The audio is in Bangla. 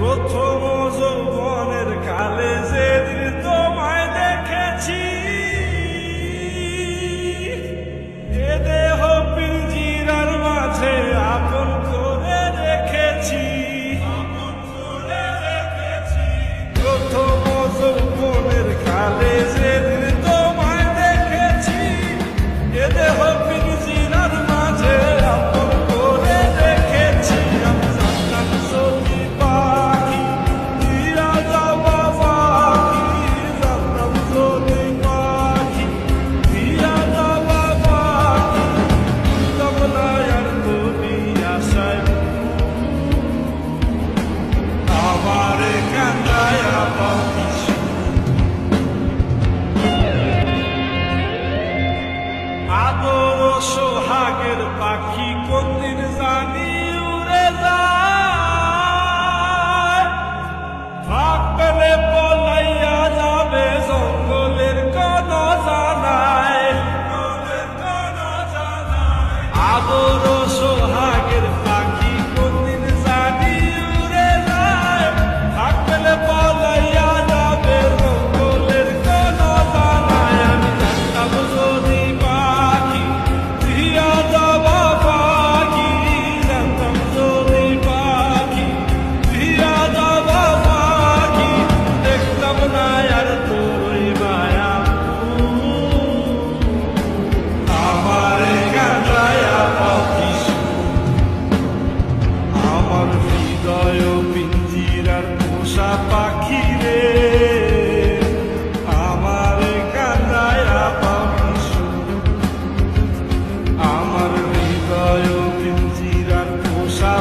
প্রথম যৌবনের কালে যেদিন তোমায় দেখেছি, এ দেহ পিঞ্জিরার মাঝে আপন করে রেখেছি। প্রথম যৌবনের কালে যেদিন তোমায় দেখেছি, এ দেহ পিঞ্জিরার মাঝে আপন করে রেখেছি। আমি জানতাম যদি পাখি দিয়া যাবা পাখি, জানতাম যদি পাখি দিয়া যাবা পাখি, বুঝতাম না আর তুমি আশায় আমারে কান্দায়া পাখি। আদর সোহাগের পাখি কোনদিন জানি উড়ে যায়, ফাঁক পেলে পলাইয়া যাবে জঙ্গলের কোন জানায়। আদর সোহাগের পাখি কোনদিন জানি উড়ে যায়, ফাঁক পেলে পলাইয়া যাবে জঙ্গলের কোন জানায়। আমি জানতাম যদি পাখি দিয়া যাবা পাখি, জানতাম যদি পাখি দিয়া যাবা পাখি, দেখতাম না আর তোর মায়া আমারে কাঁদায়া পাখি। আমার হৃদয় পিঞ্জিরার পোষা পাখি রে, আমারে কাঁদায়া পাখি। আমার হৃদয় পিঞ্জিরার পোষা